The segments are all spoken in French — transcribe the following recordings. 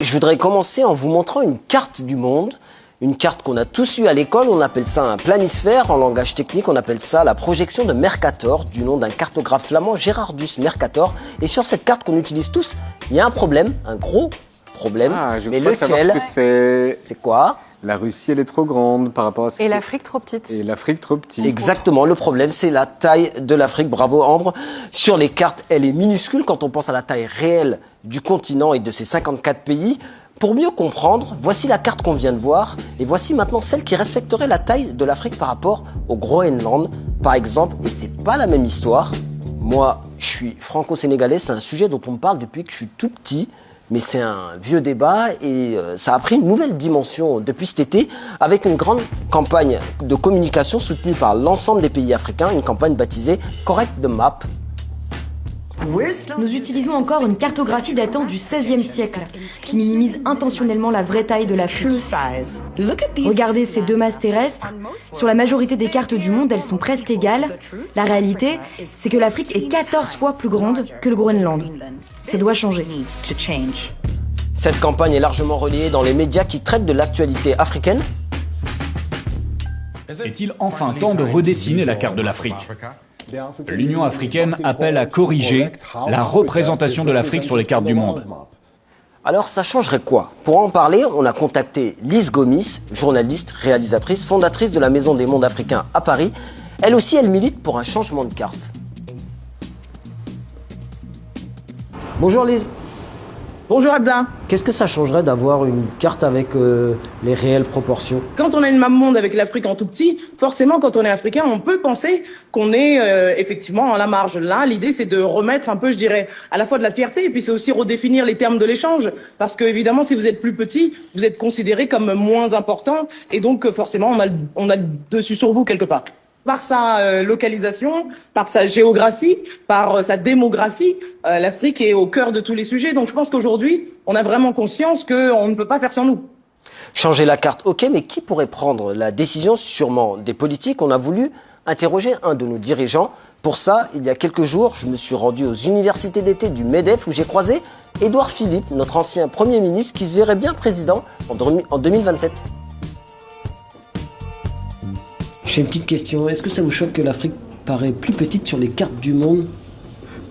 Je voudrais commencer en vous montrant une carte du monde, une carte qu'on a tous eue à l'école, on appelle ça un planisphère, en langage technique on appelle ça la projection de Mercator, du nom d'un cartographe flamand Gerardus Mercator. Et sur cette carte qu'on utilise tous, il y a un problème, un gros problème, mais lequel? C'est quoi? La Russie, elle est trop grande par rapport à... Et l'Afrique trop petite. Et l'Afrique trop petite. Exactement, le problème c'est la taille de l'Afrique. Bravo Ambre. Sur les cartes, elle est minuscule quand on pense à la taille réelle du continent et de ses 54 pays. Pour mieux comprendre, voici la carte qu'on vient de voir et voici maintenant celle qui respecterait la taille de l'Afrique par rapport au Groenland, par exemple. Et c'est pas la même histoire. Moi, je suis franco-sénégalais, c'est un sujet dont on me parle depuis que je suis tout petit. Mais c'est un vieux débat et ça a pris une nouvelle dimension depuis cet été avec une grande campagne de communication soutenue par l'ensemble des pays africains, une campagne baptisée Correct the Map. Nous utilisons encore une cartographie datant du XVIe siècle, qui minimise intentionnellement la vraie taille de l'Afrique. Regardez ces deux masses terrestres. Sur la majorité des cartes du monde, elles sont presque égales. La réalité, c'est que l'Afrique est 14 fois plus grande que le Groenland. Ça doit changer. Cette campagne est largement relayée dans les médias qui traitent de l'actualité africaine. Est-il enfin temps de redessiner la carte de l'Afrique ? L'Union africaine appelle à corriger la représentation de l'Afrique sur les cartes du monde. Alors ça changerait quoi? Pour en parler, on a contacté Lise Gomis, journaliste, réalisatrice, fondatrice de la Maison des Mondes Africains à Paris. Elle aussi, elle milite pour un changement de carte. Bonjour Lise. Bonjour Abdin. Qu'est-ce que ça changerait d'avoir une carte avec les réelles proportions? Quand on a une map monde avec l'Afrique en tout petit, forcément quand on est africain, on peut penser qu'on est effectivement en la marge. Là, l'idée c'est de remettre un peu, je dirais, à la fois de la fierté et puis c'est aussi redéfinir les termes de l'échange. Parce que évidemment, si vous êtes plus petit, vous êtes considéré comme moins important et donc forcément on a le dessus sur vous quelque part. Par sa localisation, par sa géographie, par sa démographie, l'Afrique est au cœur de tous les sujets. Donc je pense qu'aujourd'hui, on a vraiment conscience qu'on ne peut pas faire sans nous. Changer la carte, ok, mais qui pourrait prendre la décision? Sûrement des politiques. On a voulu interroger un de nos dirigeants. Pour ça, il y a quelques jours, je me suis rendu aux universités d'été du MEDEF où j'ai croisé Édouard Philippe, notre ancien Premier ministre, qui se verrait bien président en 2027. J'ai une petite question. Est-ce que ça vous choque que l'Afrique paraît plus petite sur les cartes du monde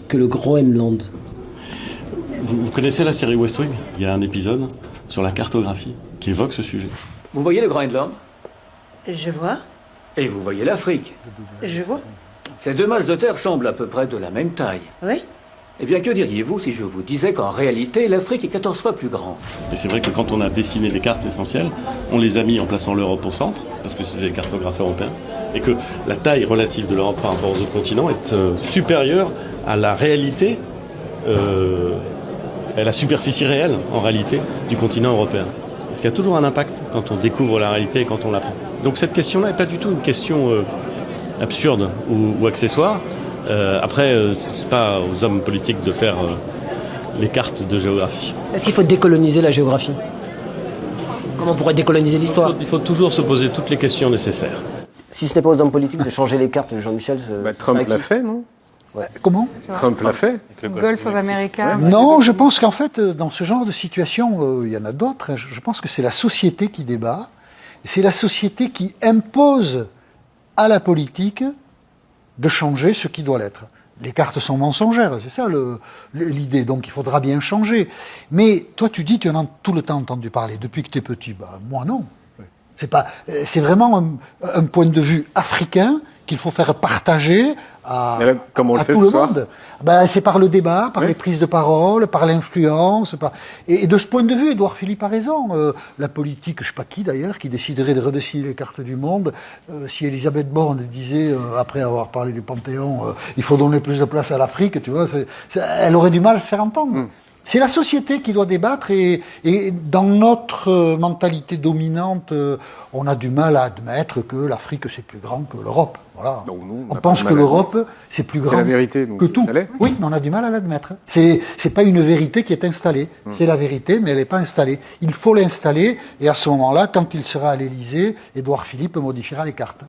que le Groenland? Vous connaissez la série West Wing? Il y a un épisode sur la cartographie qui évoque ce sujet. Vous voyez le Groenland? Je vois. Et vous voyez l'Afrique? Je vois. Ces deux masses de terre semblent à peu près de la même taille. Oui. Eh bien, que diriez-vous si je vous disais qu'en réalité, l'Afrique est 14 fois plus grande? Et c'est vrai que quand on a dessiné les cartes essentielles, on les a mis en plaçant l'Europe au centre, parce que c'est des cartographes européens, et que la taille relative de l'Europe par rapport aux autres continents est supérieure à la réalité, à la superficie réelle, en réalité, du continent européen. Parce qu'il y a toujours un impact quand on découvre la réalité et quand on l'apprend. Donc cette question-là n'est pas du tout une question absurde ou accessoire. Après, c'est pas aux hommes politiques de faire les cartes de géographie. Est-ce qu'il faut décoloniser la géographie? Comment on pourrait décoloniser l'histoire? Il faut toujours se poser toutes les questions nécessaires. Si ce n'est pas aux hommes politiques de changer les cartes, Jean-Michel... Trump l'a fait, non? Ouais. Comment? Trump l'a fait. Gulf of America. Non, je pense qu'en fait, dans ce genre de situation, il y en a d'autres. Je pense que c'est la société qui débat. C'est la société qui impose à la politique de changer ce qui doit l'être. Les cartes sont mensongères, c'est ça l'idée, donc il faudra bien changer. Mais toi tu dis, tu en as tout le temps entendu parler, depuis que tu es petit. Moi non. C'est vraiment un point de vue africain qu'il faut faire partager à comme on le fait tout ce le soir. monde. C'est par le débat, par les prises de parole, par l'influence. Et de ce point de vue, Édouard Philippe a raison. La politique, je ne sais pas qui d'ailleurs, qui déciderait de redessiner les cartes du monde, si Elisabeth Borne disait, après avoir parlé du Panthéon, il faut donner plus de place à l'Afrique, tu vois, elle aurait du mal à se faire entendre. C'est la société qui doit débattre et dans notre mentalité dominante, on a du mal à admettre que l'Afrique c'est plus grand que l'Europe. Voilà. Donc nous, on pense que l'Europe c'est plus grand la vérité, donc, que tout. Oui, mais on a du mal à l'admettre. C'est pas une vérité qui est installée. C'est la vérité, mais elle n'est pas installée. Il faut l'installer et à ce moment-là, quand il sera à l'Élysée, Édouard Philippe modifiera les cartes.